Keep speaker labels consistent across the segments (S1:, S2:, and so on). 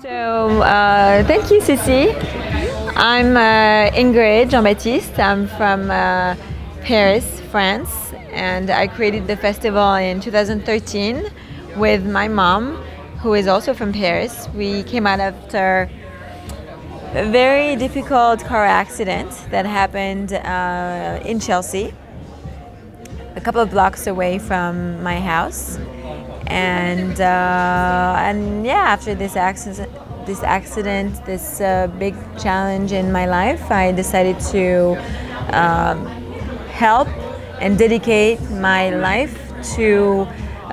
S1: So, thank you, Sissy. I'm Ingrid, Baptiste. I'm from Paris, France, and I created the festival in 2013 with my mom, who is also from Paris. We came out after a very difficult car accident that happened in Chelsea, a couple of blocks away from my house. And yeah, after this accident, this big challenge in my life, I decided to help and dedicate my life to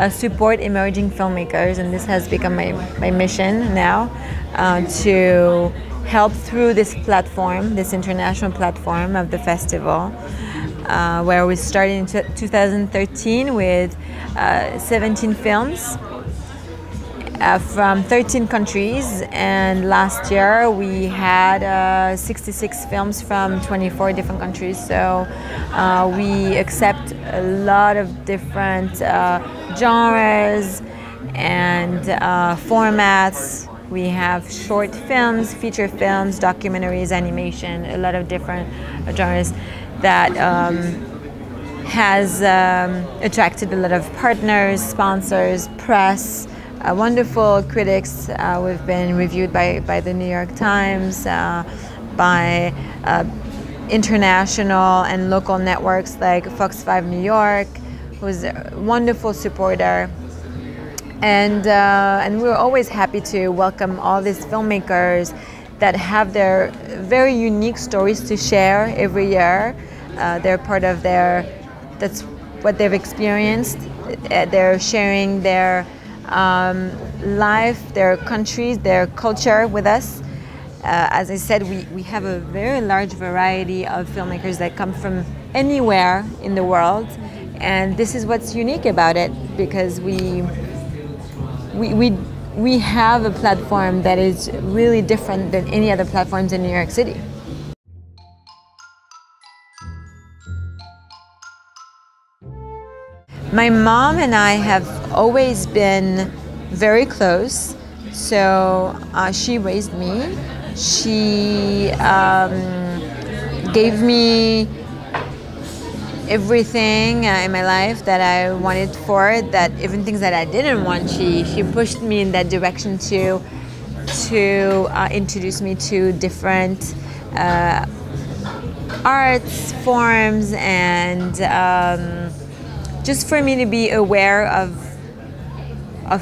S1: support emerging filmmakers, and this has become my mission now, to help through this platform, this international platform of the festival, where we started in 2013 with 17 films from 13 countries, and last year we had 66 films from 24 different countries. So we accept a lot of different genres and formats. We have short films, feature films, documentaries, animation, a lot of different genres that has attracted a lot of partners, sponsors, press, wonderful critics. We've been reviewed by the New York Times, by international and local networks like Fox 5 New York, who's a wonderful supporter. And we're always happy to welcome all these filmmakers that have their very unique stories to share every year. They're part of that's what they've experienced. They're sharing their life, their countries, their culture with us. As I said, we have a very large variety of filmmakers that come from anywhere in the world, and this is what's unique about it, because we have a platform that is really different than any other platforms in New York City. My mom and I have always been very close. So she raised me. She gave me everything in my life that I wanted for, that even things that I didn't want, she pushed me in that direction to introduce me to different arts forms, and just for me to be aware of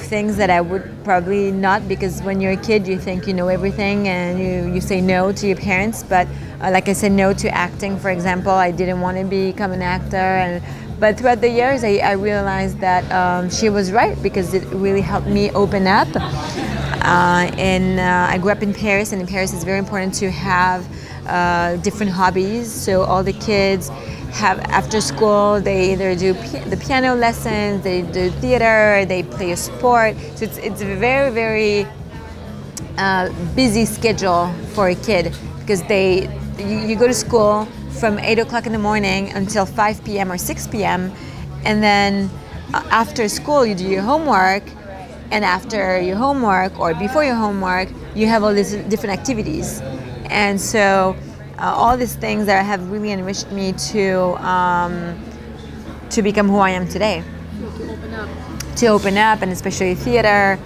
S1: things that I would probably not, because when you're a kid you think you know everything and you say no to your parents. But like I said no to acting, for example. I didn't want to become an actor, but throughout the years I realized that she was right, because it really helped me open up. I grew up in Paris, and in Paris it's very important to have different hobbies. So all the kids have, after school, they either do the piano lessons, they do theater, they play a sport. So it's a very, very busy schedule for a kid, because you go to school from 8 o'clock in the morning until 5 p.m. or 6 p.m. and then after school you do your homework, and after your homework or before your homework you have all these different activities. And so all these things that have really enriched me to become who I am today. To open up, and especially theater.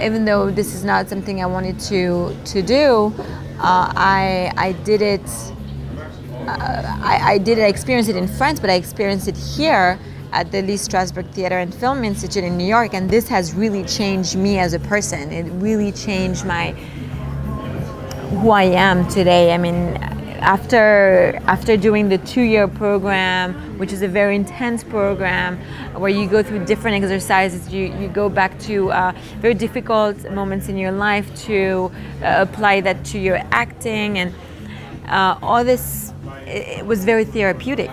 S1: Even though this is not something I wanted to do, I did it. I experienced it in France, but I experienced it here at the Lee Strasberg Theater and Film Institute in New York, and this has really changed me as a person. It really changed who I am today. I mean, after doing the 2-year program, which is a very intense program where you go through different exercises, you go back to very difficult moments in your life to apply that to your acting, and all this, it was very therapeutic.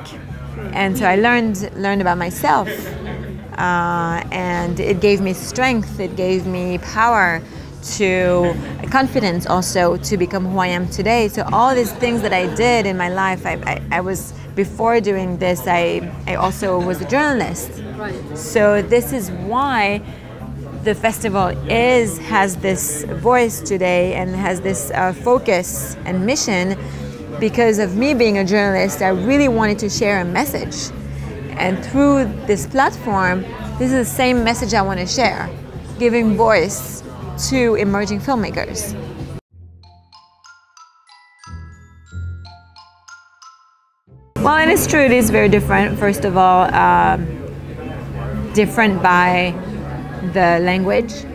S1: And so I learned about myself, and it gave me strength, it gave me power, to confidence also to become who I am today. So all these things that I did in my life, I was, before doing this, I also was a journalist. Right. So this is why the festival has this voice today and has this focus and mission. Because of me being a journalist, I really wanted to share a message. And through this platform, this is the same message I want to share, giving voice to emerging filmmakers. Well, it is true, it is very different. First of all, different by the language.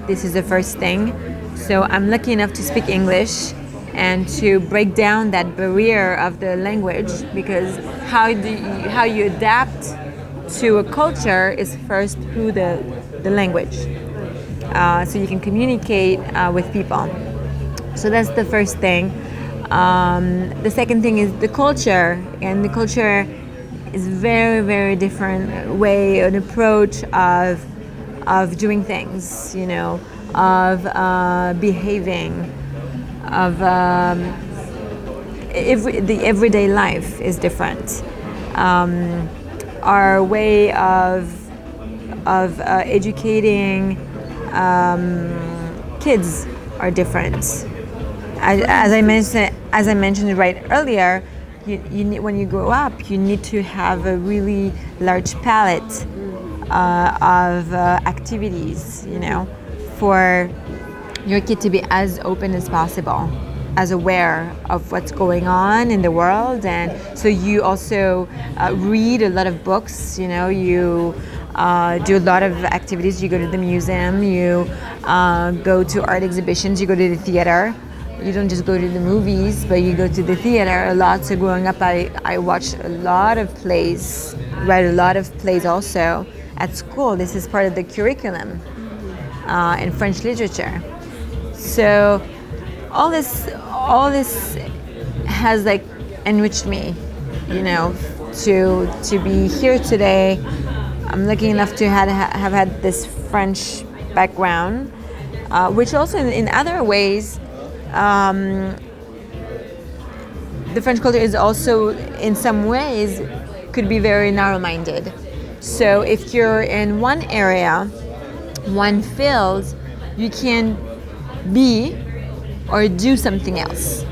S1: This is the first thing. So I'm lucky enough to speak English and to break down that barrier of the language, because how you adapt to a culture is first through the language. So you can communicate with people. So that's the first thing. The second thing is the culture, and the culture is very, very different way, an approach of doing things, you know, of behaving, of the everyday life is different. Our way of educating kids are different. As I mentioned right earlier, you need, when you grow up, you need to have a really large palette of activities, you know, for your kid to be as open as possible, as aware of what's going on in the world. And so you also read a lot of books, you know, you do a lot of activities. You go to the museum, you go to art exhibitions, you go to the theater. You don't just go to the movies, but you go to the theater a lot. So growing up, I watched a lot of plays, read a lot of plays also at school. This is part of the curriculum in French literature. So all this has like enriched me, you know, to be here today. I'm lucky enough to have had this French background, which also in other ways, the French culture is also in some ways could be very narrow-minded. So if you're in one area, one field, you can be or do something else.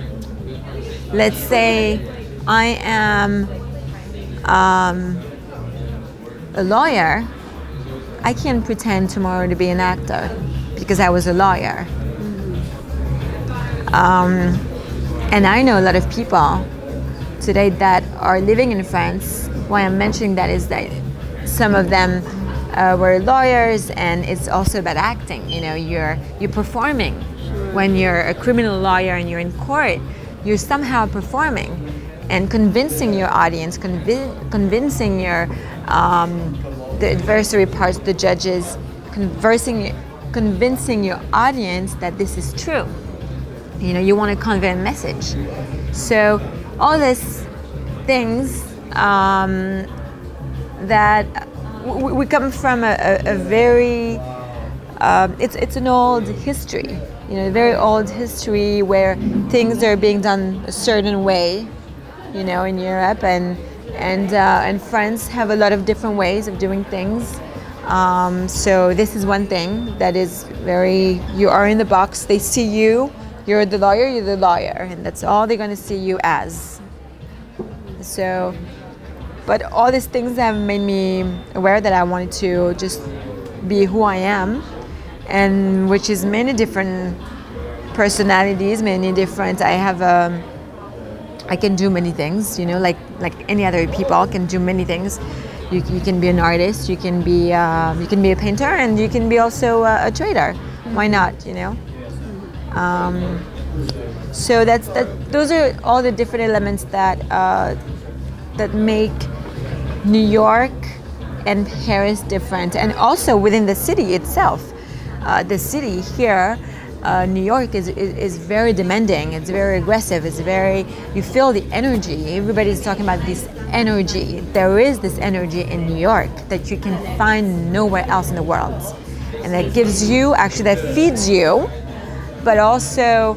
S1: Let's say I am a lawyer. I can't pretend tomorrow to be an actor because I was a lawyer. And I know a lot of people today that are living in France. Why I'm mentioning that is that some of them were lawyers, and it's also about acting. You know, you're performing. When you're a criminal lawyer and you're in court, you're somehow performing and convincing your audience, convincing your the adversary parts, the judges, convincing your audience that this is true. You know, you want to convey a message. So all these things that we come from a very it's an old history, you know, a very old history where things are being done a certain way, you know, in Europe, and France have a lot of different ways of doing things. So this is one thing that is very, you are in the box, they see you, you're the lawyer, and that's all they're going to see you as. So, but all these things have made me aware that I wanted to just be who I am, and which is many different personalities, many different, I can do many things, you know, like any other people can do many things. You can be an artist, you can be a painter, and you can be also a trader. Why not, you know? So those are all the different elements that that make New York and Paris different, and also within the city itself. The city here, New York, is very demanding. It's very aggressive. It's very, you feel the energy. Everybody's talking about this energy. There is this energy in New York that you can find nowhere else in the world, and that gives you, actually, that feeds you, but also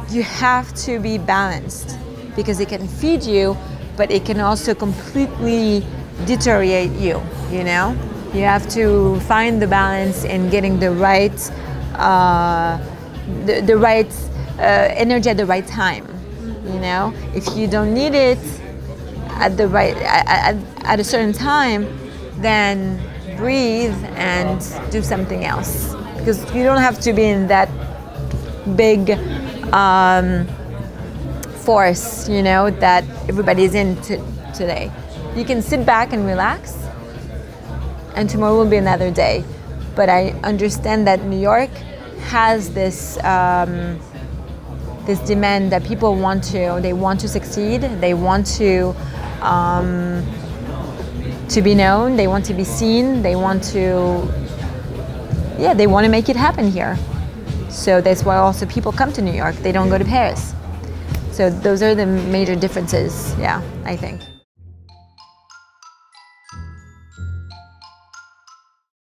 S1: you have to be balanced, because it can feed you, but it can also completely deteriorate you, you know? You have to find the balance in getting the right, the right energy at the right time, you know? If you don't need it at the right, at a certain time, then breathe and do something else. Because you don't have to be in that big force, you know, that everybody's in today. You can sit back and relax, and tomorrow will be another day. But I understand that New York has this this demand that people want to succeed, they want to be known, they want to be seen, they want to make it happen here. So that's why also people come to New York. They don't go to Paris. So those are the major differences, yeah, I think.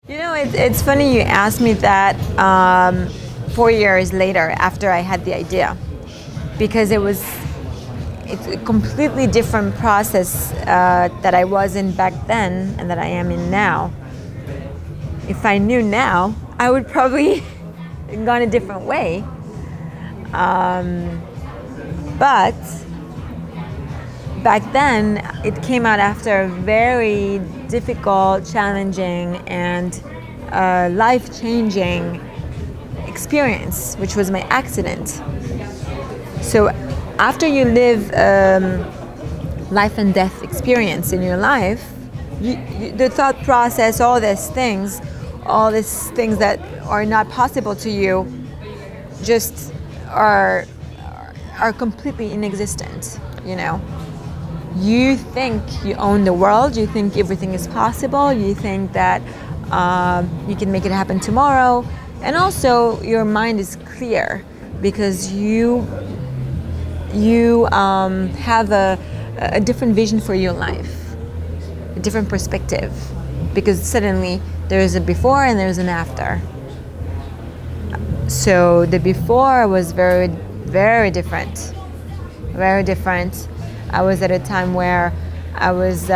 S1: You know, it's funny you asked me that 4 years later after I had the idea, because it's a completely different process that I was in back then and that I am in now. If I knew now, I would probably gone a different way. But back then, it came out after a very difficult, challenging, and life-changing experience, which was my accident. So after you live life and death experience in your life, the thought process, all these things that are not possible to you, just are completely inexistent, you know. You think you own the world, you think everything is possible, you think that you can make it happen tomorrow, and also your mind is clear because you have a different vision for your life, a different perspective, because suddenly there is a before and there's an after. So the before was very, very different, very different. I was at a time where I was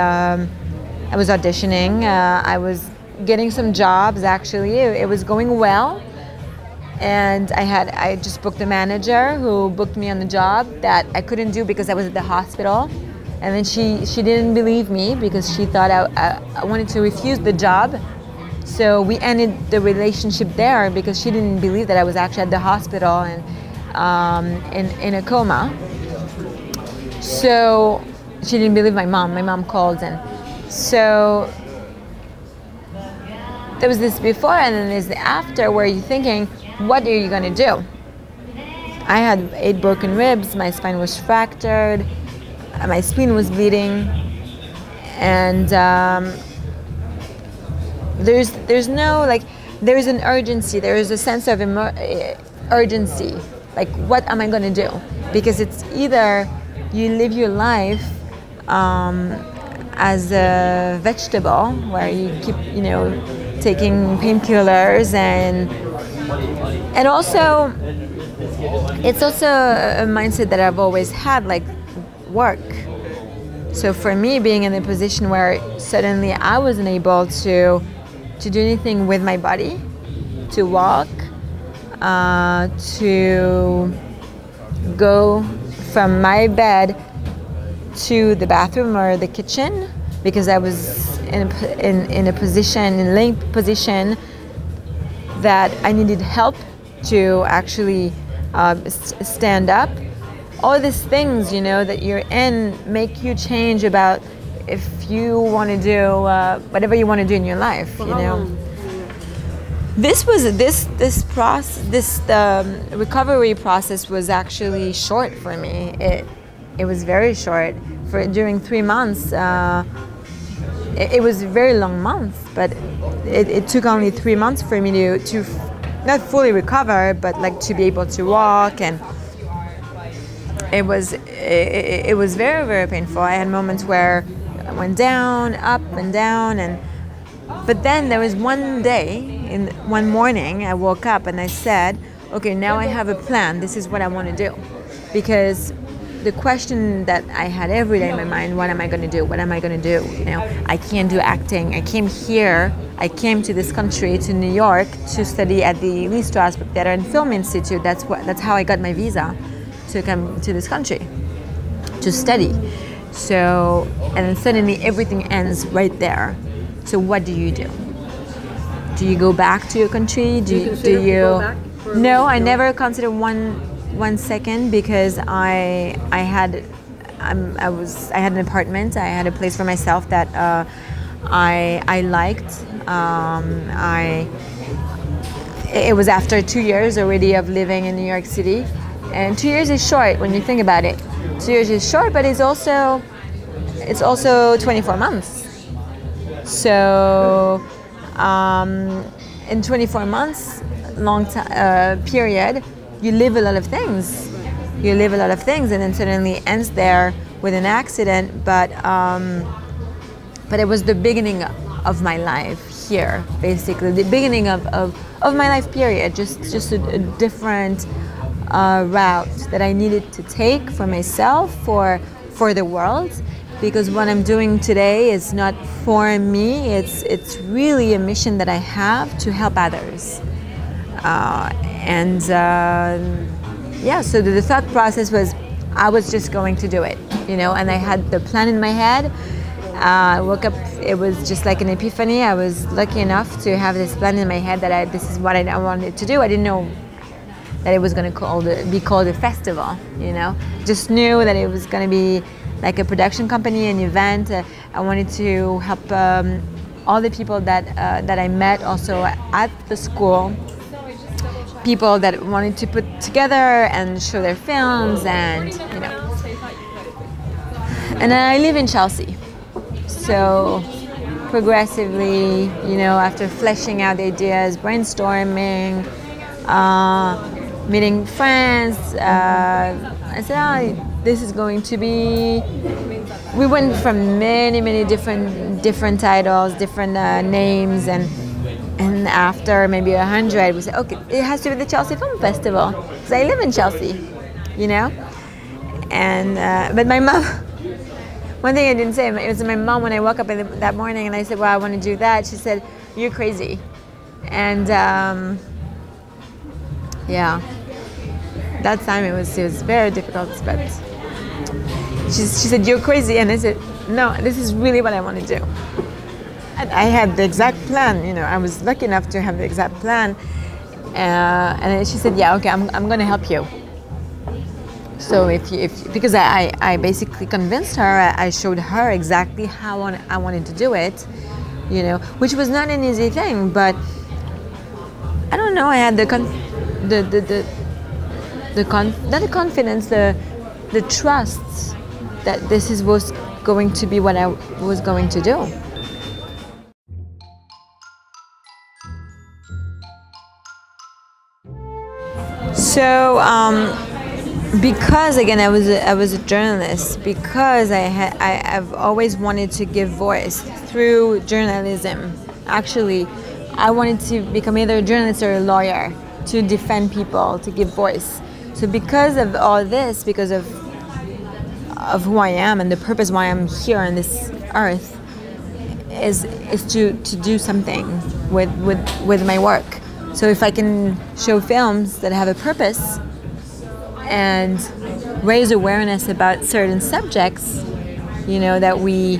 S1: auditioning. I was getting some jobs. Actually, it was going well, and I just booked a manager who booked me on the job that I couldn't do because I was at the hospital, and then she didn't believe me because she thought I wanted to refuse the job. So we ended the relationship there because she didn't believe that I was actually at the hospital and in a coma. So she didn't believe my mom. My mom called, and so there was this before and then there's the after, where you're thinking, what are you going to do? I had 8 broken ribs, my spine was fractured, my spleen was bleeding, and there's no, like, there's an urgency, there is a sense of urgency, like, what am I going to do? Because it's either you live your life as a vegetable, where you keep, you know, taking painkillers, and also it's also a mindset that I've always had, like work. So for me, being in a position where suddenly I wasn't able to do anything with my body, to walk, to go from my bed to the bathroom or the kitchen, because I was in a position, in laying position, that I needed help to actually stand up. All these things, you know, that you're in make you change about if you want to do whatever you want to do in your life, you know. This recovery process was actually short for me. It was very short. During 3 months, it was a very long month, but it took only 3 months for me to not fully recover, but like to be able to walk, and it was very, very painful. I had moments where I went down, up and down, but then there was one morning I woke up and I said, okay, now I have a plan. This is what I want to do. Because the question that I had every day in my mind, what am I going to do? What am I going to do? You know, I can't do acting. I came to this country, to New York, to study at the Lee Strasberg Theater and Film Institute. That's how I got my visa to come to this country to study. So, and then suddenly everything ends right there. So what do you do? Do you go back to your country? Do you go back? No, I never considered one second, because I had an apartment. I had a place for myself that I liked. It was after 2 years already of living in New York City, and 2 years is short when you think about it. 2 years is short, but it's also 24 months. So in 24 months, long period, you live a lot of things. And then suddenly ends there with an accident. But it was the beginning of my life here, basically the beginning of my life period. Just a different route that I needed to take for myself, for the world. Because what I'm doing today is not for me. It's really a mission that I have to help others. So the thought process was, I was just going to do it, you know, and I had the plan in my head. I woke up, it was just like an epiphany. I was lucky enough to have this plan in my head that this is what I wanted to do. I didn't know that it was going to be called a festival, you know. Just knew that it was going to be like a production company, an event. I wanted to help all the people that I met also at the school. People that wanted to put together and show their films, and you know. And I live in Chelsea, so progressively, you know, after fleshing out the ideas, brainstorming, meeting friends, I said, this is going to be. We went from many different titles, different names, and after maybe 100, we said, okay, it has to be the Chelsea Film Festival, because I live in Chelsea, you know. And but my mom, one thing I didn't say, it was my mom when I woke up that morning and I said, well, I want to do that. She said, you're crazy. And yeah, that time it was very difficult, but she said, you're crazy. And I said, no, this is really what I want to do. And I had the exact plan, you know. I was lucky enough to have the exact plan, and she said, "Yeah, okay, I'm going to help you." So because I basically convinced her, I showed her exactly how I wanted to do it, you know, which was not an easy thing, but I don't know. I had the confidence, the trust that this was going to be what I was going to do. So, because again I was a journalist, because I've always wanted to give voice through journalism. Actually, I wanted to become either a journalist or a lawyer to defend people, to give voice. So because of all this, because of who I am and the purpose why I'm here on this earth, is to do something with my work. So if I can show films that have a purpose and raise awareness about certain subjects, you know, that we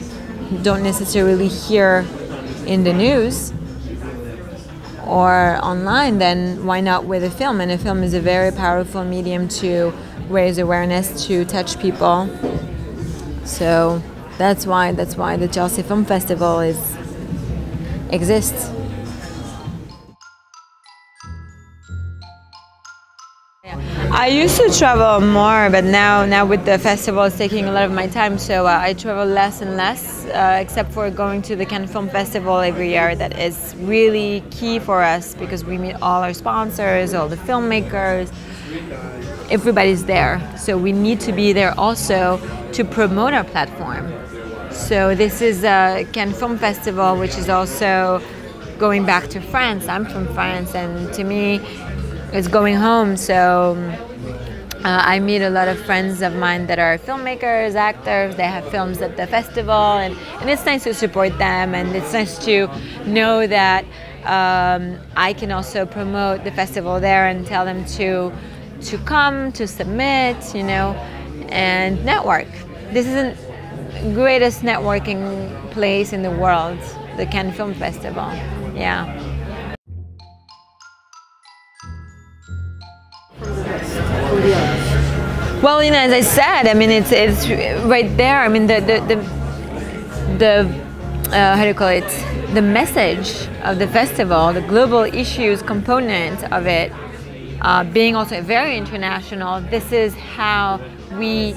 S1: don't necessarily hear in the news or online, then why not with a film? And a film is a very powerful medium to raise awareness, to touch people. So that's why the Chelsea Film Festival exists. I used to travel more, but now with the festival, it's taking a lot of my time, so I travel less and less, except for going to the Cannes Film Festival every year. That is really key for us because we meet all our sponsors, all the filmmakers, everybody's there. So we need to be there also to promote our platform. So this is a Cannes Film Festival, which is also going back to France. I'm from France, and to me, it's going home. So I meet a lot of friends of mine that are filmmakers, actors. They have films at the festival, and it's nice to support them, and it's nice to know that I can also promote the festival there and tell them to come, to submit, you know, and network. This is the greatest networking place in the world, the Cannes Film Festival. Yeah. Well, you know, as I said, I mean, it's right there. I mean, the how do you call it? The message of the festival, the global issues component of it, being also very international. This is how we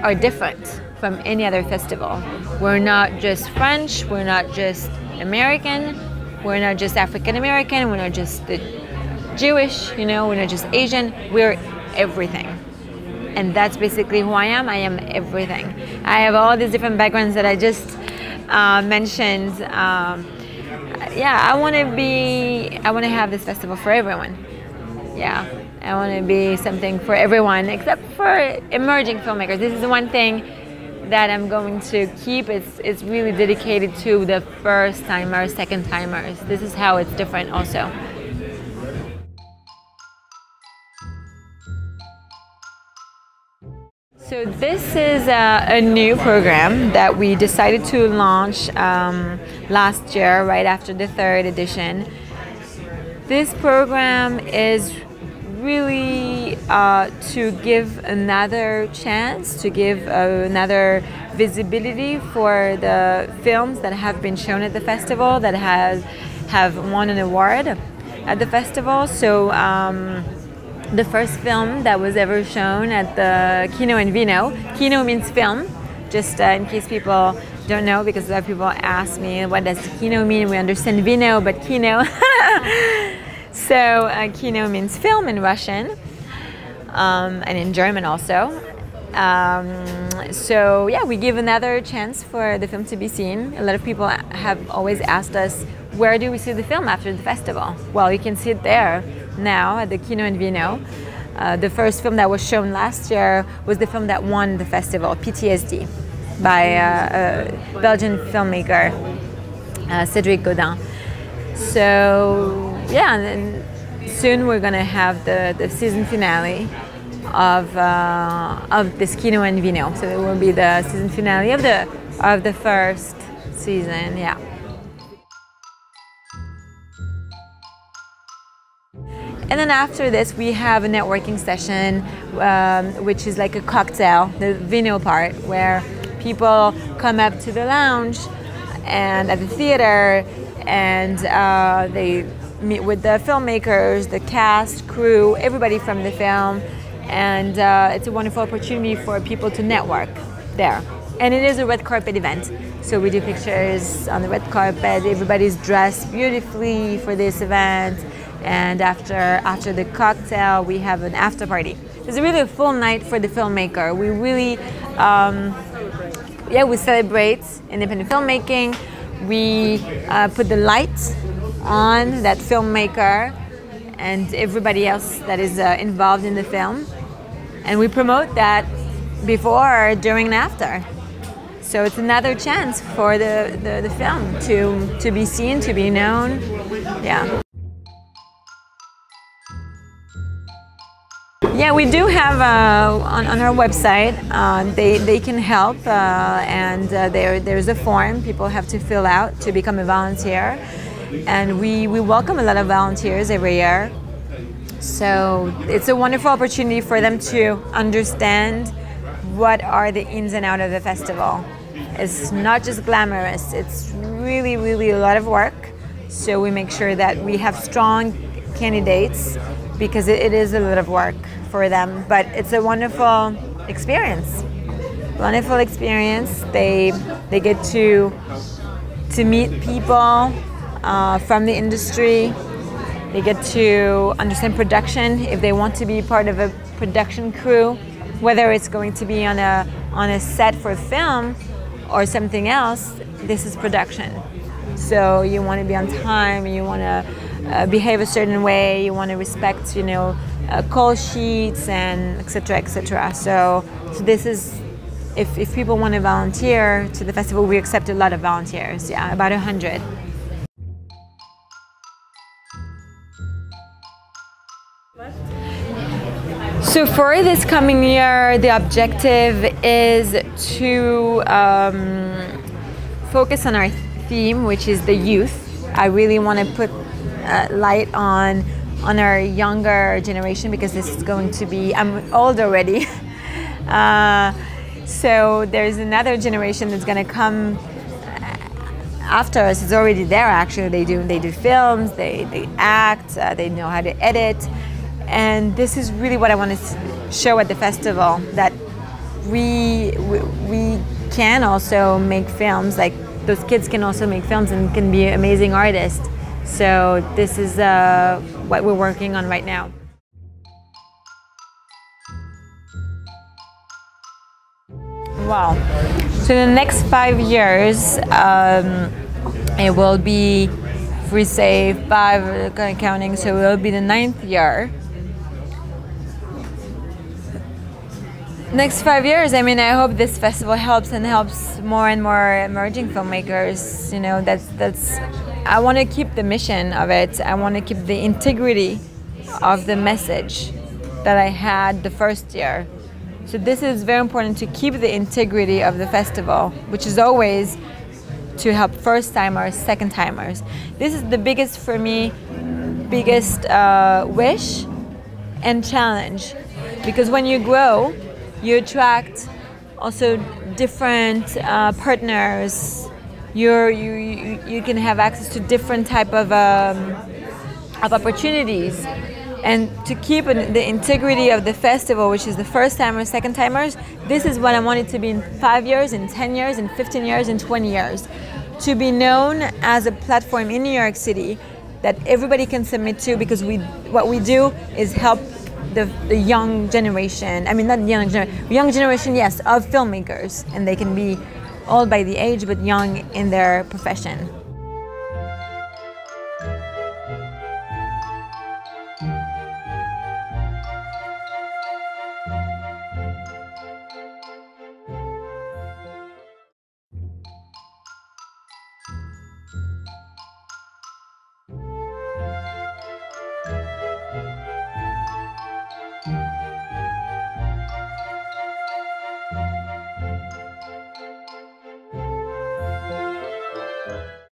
S1: are different from any other festival. We're not just French. We're not just American. We're not just African American. We're not just the Jewish. You know, we're not just Asian. We're everything. And that's basically who I am. I am everything. I have all these different backgrounds that I just mentioned. Yeah, I want to have this festival for everyone. Yeah, I want to be something for everyone except for emerging filmmakers. This is the one thing that I'm going to keep. It's really dedicated to the first timers, second timers. This is how it's different also. So this is a new program that we decided to launch last year, right after the third edition. This program is really to give another chance, to give another visibility for the films that have been shown at the festival, that have won an award at the festival. So the first film that was ever shown at the Kino and Vino. Kino means film, just in case people don't know, because a lot of people ask me, what does Kino mean? We understand Vino, but Kino. So Kino means film in Russian, and in German also. So yeah, we give another chance for the film to be seen. A lot of people have always asked us, where do we see the film after the festival? Well, you can see it there now at the Kino and Vino. The first film that was shown last year was the film that won the festival, PTSD, by a Belgian filmmaker, Cédric Gaudin. So yeah, and then soon we're gonna have the season finale of this Kino and Vino. So it will be the season finale of the first season. Yeah. And then after this, we have a networking session, which is like a cocktail, the Vino part, where people come up to the lounge and at the theater, and they meet with the filmmakers, the cast, crew, everybody from the film, and it's a wonderful opportunity for people to network there. And it is a red carpet event, so we do pictures on the red carpet. Everybody's dressed beautifully for this event. And after the cocktail, we have an after party. It's really a full night for the filmmaker. We really, we celebrate independent filmmaking. We put the light on that filmmaker and everybody else that is involved in the film. And we promote that before, during, and after. So it's another chance for the film to be seen, to be known. Yeah. Yeah, we do have on our website, they can help, and there's a form people have to fill out to become a volunteer. And we welcome a lot of volunteers every year. So it's a wonderful opportunity for them to understand what are the ins and outs of the festival. It's not just glamorous, it's really, really a lot of work. So we make sure that we have strong candidates, because it is a lot of work for them, but it's a wonderful experience. Wonderful experience. They get to meet people from the industry. They get to understand production if they want to be part of a production crew, whether it's going to be on a set for film or something else. This is production. So you want to be on time, you want to behave a certain way, you want to respect, call sheets and etc. etc. So this is, if people want to volunteer to the festival, we accept a lot of volunteers. Yeah, about 100. So for this coming year, the objective is to focus on our theme, which is the youth. I really want to put light on our younger generation, because this is going to be, I'm old already. So there's another generation that's going to come after us. It's already there actually. They do films, they act, they know how to edit. And this is really what I want to show at the festival, that we can also make films, like those kids can also make films and can be amazing artists. So this is what we're working on right now. Wow. So in the next 5 years, it will be, if we say 5, counting, so it will be the 9th year. Next 5 years, I mean, I hope this festival helps more and more emerging filmmakers. That's. I want to keep the mission of it. I want to keep the integrity of the message that I had the first year. So this is very important, to keep the integrity of the festival, which is always to help first-timers, second-timers. This is the biggest, for me, wish and challenge, because when you grow, you attract also different partners. You can have access to different type of opportunities, and to keep the integrity of the festival, which is the first-timers, second-timers. This is what I want it to be in 5 years, in 10 years, in 15 years, in 20 years. To be known as a platform in New York City that everybody can submit to, because what we do is help the young generation. I mean, not young generation, yes, of filmmakers, and they can be old by the age, but young in their profession.